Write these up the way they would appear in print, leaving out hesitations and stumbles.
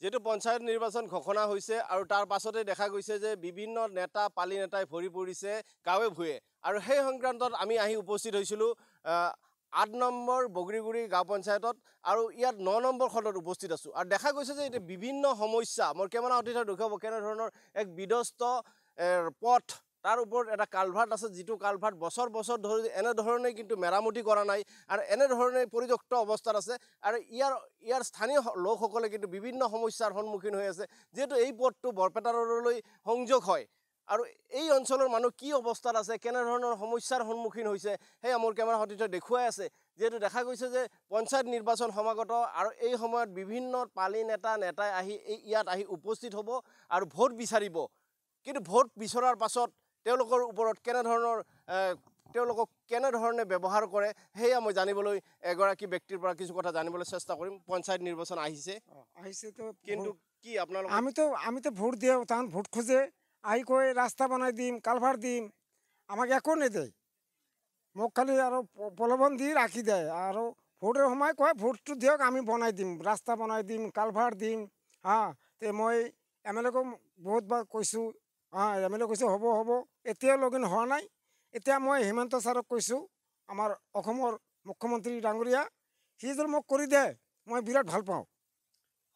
যেহেতু পঞ্চায়ত নিৰ্বাচন ঘোষণা হৈছে আৰু তাৰ পাছতে দেখা গৈছে যে বিভিন্ন নেতা পালি নেতাই ভৰি পৰিছে গাঁৱে ভূঞে আৰু সেই সংক্ৰান্তত আমি আহি উপস্থিত হৈছিলোঁ ৮ নম্বৰ বগৰীগুৰি গাঁও পঞ্চায়তত আৰু ইয়াত ৯ নম্বৰ খণ্ডত উপস্থিত আছোঁ আৰু দেখা গৈছে যে এতিয়া বিভিন্ন সমস্যা মোৰ কেমেৰা অতিথি দেখুৱাব কেনেধৰণৰ এক বিধ্বস্ত পথ তাৰ ওপৰত এটা কালভাৰ্ট আছে যিটো কালভাৰ্ট বছৰ বছৰ ধৰি এনেধৰণে কিন্তু মেৰামতি কৰা নাই আৰু এনেধৰণে পৰিত্যক্ত অৱস্থাত আছে আৰু ইয়াৰ স্থানীয় লোকসকলে কিন্তু বিভিন্ন সমস্যাৰ সন্মুখীন হৈ আছে যেহেতু এই পথটো বৰপেটা ৰোডলৈ সংযোগ হয় আৰু এই অঞ্চলৰ মানুহ কি অৱস্থাত আছে কেনেধৰণৰ সমস্যাৰ সন্মুখীন হৈছে সেই মোৰ কেমেৰা অতিথি দেখুৱাই আছে যেহেতু দেখা গৈছে যে পঞ্চায়ত নিৰ্বাচন সমাগত আৰু এই সময়ত বিভিন্ন পালি নেতাই আহি ইয়াত আহি উপস্থিত হ'ব আৰু ভোট বিচাৰিব কিন্তু ভোট বিচৰাৰ পাছত তেওঁলোকৰ ওপৰত তেওঁলোকক কেনেধৰণে ব্যৱহাৰ কৰে সেয়া মই জানিবলৈ এগৰাকী ব্যক্তিৰ পৰা কিছু কথা জানিবলৈ চেষ্টা কৰিম পঞ্চায়ত নিৰ্বাচন আহিছে তো কিন্তু কি আপোনালোক আমি তো ভোট দিওঁ তাহন ভোট খোঁজে আহি কৈ ৰাস্তা বনাই দিম কালভাৰ দিম আমাক একো নেদেয় মোক খালি আৰু প্ৰলোভন দি ৰাখি দেয় আৰু ভোটেৰ সময় কয় ভোটটো দিয়ক আমি বনাই দিম ৰাস্তা বনাই দিম কালভাৰ দিম তে মই এমএলএকো বহুতবাৰ কৈছোঁ এমএলএ কৈছে হ'ব এতিয়াও লগিন হোৱা নাই এতিয়া মই হিমন্ত ছাৰক কৈছোঁ আমাৰ অসমৰ মুখ্যমন্ত্ৰী ডাঙৰীয়া সি যদি মোক কৰি দিয়ে মই বিৰাট ভাল পাওঁ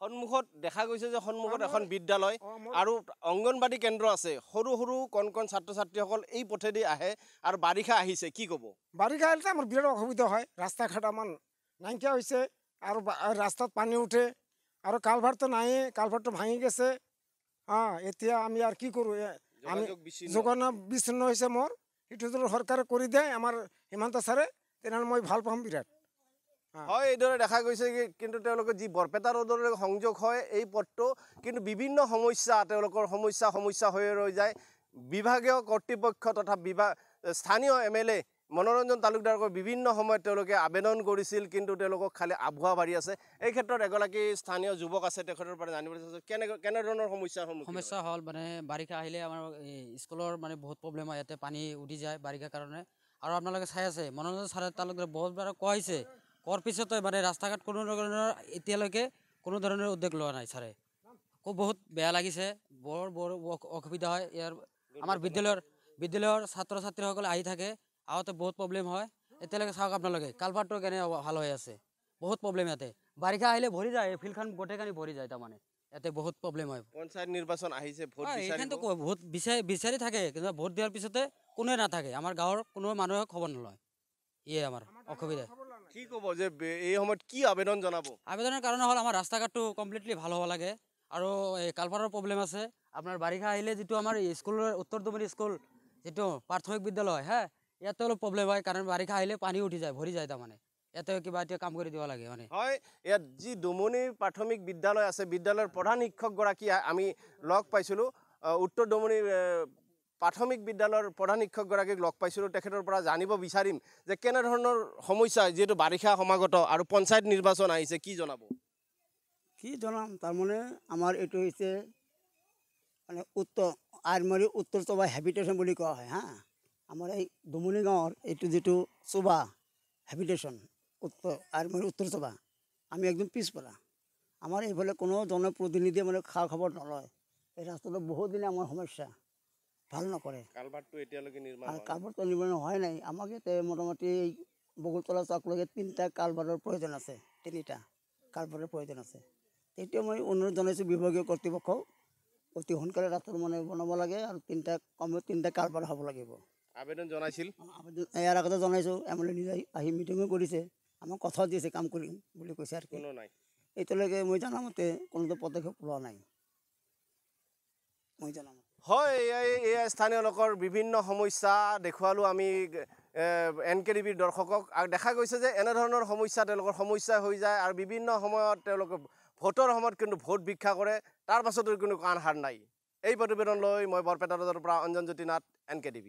সন্মুখত দেখা গৈছে যে সন্মুখত এখন বিদ্যালয় আৰু অংগনবাড়ী কেন্দ্ৰ আছে সৰু সৰু কণ ছাত্ৰ ছাত্ৰীসকল এই পথেদি আহে আৰু বাৰিষা আহিছে কি ক'ব বাৰিষা আহিলে আমাৰ বিৰাট অসুবিধা হয় ৰাস্তা ঘাট আমাৰ নাইকিয়া হৈছে আৰু ৰাস্তাত পানী উঠে আৰু কালভাৰটো নাইয়ে কালভাৰটো ভাঙি গেছে এতিয়া আমি আর কি করব আমি যোগাযোগ বিচ্ছিন্ন হয়েছে মোর সেইটো যদি সরকারে করে দেয় আমার হিমন্ত ছাৰে তেনেহ'লে মই ভাল পাম বিৰাট হয় এইদৰে দেখা গৈছে কিন্তু তেওঁলোকৰ যি বৰপেটা ৰোডলৈ সংযোগ হয় এই পথটো কিন্তু বিভিন্ন সমস্যা তেওঁলোকৰ সমস্যা হৈ ৰৈ যায় বিভাগীয় কৰ্তৃপক্ষ তথা স্থানীয় এমএলএ মনোৰঞ্জন তালুকদাৰকৈ বিভিন্ন সময়ত তেওঁলোকে আবেদন কৰিছিল কিন্তু তেওঁলোকক খালি আভুৱা বাঢ়ি আছে এই ক্ষেত্ৰত এগৰাকী স্থানীয় যুৱক আছে তেখেতৰ পৰা জানিবলৈ চাইছোঁ কেনেধৰণৰ সমস্যা হ'ল মানে বাৰিষা আহিলে আমাৰ স্কুলৰ মানে বহুত প্ৰব্লেম হয় ইয়াতে পানী উঠি যায় বাৰিষাৰ কাৰণে আৰু আপোনালোকে চাই আছে মনোৰঞ্জন ছাৰে তালুকদাৰ বহুতবাৰ কৈছে কোৱাৰ পিছতো মানে ৰাস্তা ঘাট কোনো ধৰণৰ এতিয়ালৈকে কোনো ধৰণৰ উদ্যোগ লোৱা নাই ছাৰে খুব বহুত বেয়া লাগিছে বৰ অসুবিধা হয় ইয়াৰ আমাৰ বিদ্যালয়ৰ ছাত্ৰ ছাত্ৰীসকলে আহি থাকে আহোঁতে বহুত প্ৰব্লেম হয় এতিয়ালৈকে চাওক আপোনালোকে কালভাৰটো কেনে ভাল হৈ আছে বহুত প্ৰব্লেম ইয়াতে বাৰিষা আহিলে ভৰি যায় ফিল্ডখন গোটেইখানি ভৰি যায় তাৰমানে ইয়াতে বহুত প্ৰব্লেম হয় পঞ্চায়ত নিৰ্বাচন আহিছে ভোট ভোট বিচাৰি থাকে কিন্তু ভোট দিয়াৰ পিছতে কোনোৱে নাথাকে আমাৰ গাঁৱৰ কোনো মানুহে খবৰ নলয় ইয়ে আমাৰ অসুবিধা কি ক'ব যে এই সময়ত কি আবেদন জনাব আবেদনৰ কাৰণে হ'ল আমাৰ ৰাস্তা ঘাটটো কমপ্লিটলি ভাল হ'ব লাগে আৰু এই কালভাৰৰ প্ৰব্লেম আছে আপোনাৰ বাৰিষা আহিলে যিটো আমাৰ স্কুলৰ উত্তৰ দুমনি স্কুল যিটো প্ৰাথমিক বিদ্যালয় ইয়াতে অলপ প্ৰব্লেম হয় কাৰণ বাৰিষা আহিলে পানী উঠি যায় ভৰি যায় তাৰমানে ইয়াতে কিবা এতিয়া কাম কৰি দিব লাগে মানে হয় ইয়াত যি দুমনি প্ৰাথমিক বিদ্যালয় আছে বিদ্যালয়ৰ প্ৰধান শিক্ষকগৰাকী আমি লগ পাইছিলোঁ উত্তৰ দুমনি প্ৰাথমিক বিদ্যালয়ৰ প্ৰধান শিক্ষকগৰাকীক লগ পাইছিলোঁ তেখেতৰ পৰা জানিব বিচাৰিম যে কেনেধৰণৰ সমস্যা যিহেতু বাৰিষা সমাগত আৰু পঞ্চায়ত নিৰ্বাচন আহিছে কি জনাব কি জনাম তাৰমানে আমাৰ এইটো হৈছে মানে আৰমাৰী উত্তৰ চোবা হেবিটেশ্যন বুলি কোৱা হয় আমাৰ এই দুমনি গাঁৱৰ এইটো যিটো চোবা হেবিটেশ্যন আৰমাৰী উত্তৰ চোবা আমি একদম পিছপৰা আমাৰ এইফালে কোনো জনপ্ৰতিনিধিয়ে মানে খা খবৰ নলয় এই ৰাস্তাটো বহুত দিনে আমাৰ সমস্যা ভাল নকৰে কালভাৰটো এতিয়ালৈকে কালভাৰটো নিৰ্মাণ হোৱাই নাই আমাক ইয়াতে মোটামুটি বগলতলা চকলৈকে 3টা কালভাৰৰ প্ৰয়োজন আছে 3টা কালভাৰৰ প্ৰয়োজন আছে তেতিয়া মই অনুৰোধ জনাইছোঁ বিভাগীয় কৰ্তৃপক্ষক অতি সোনকালে ৰাস্তাটো মানে বনাব লাগে আৰু 3টা কালভাৰ হ'ব লাগিব আবেদন জনাইছিল ইয়াৰ আগতে জনাইছোঁ এমএলএ নিজে আহি মিটিঙো কৰিছে আমাক কথা দিছে কাম কৰিম বুলি কৈছে আৰু কোনো নাই এতিয়ালৈকে মই জনামতে কোনোটো পদক্ষেপ লোৱা নাই মই জনামতে হয় এই স্থানীয় লোকৰ বিভিন্ন সমস্যা দেখুৱালোঁ আমি NKTVৰ দৰ্শকক আৰু দেখা গৈছে যে এনেধৰণৰ সমস্যা তেওঁলোকৰ সমস্যা হৈ যায় আৰু বিভিন্ন সময়ত তেওঁলোকে ভোটৰ সময়ত কিন্তু ভোট ভিক্ষা কৰে তাৰ পাছতো কোনো কাণ সাৰ নাই এই প্ৰতিবেদন লৈ মই বৰপেটা ৰোডৰ পৰা অঞ্জন জ্যোতি নাথ NKTV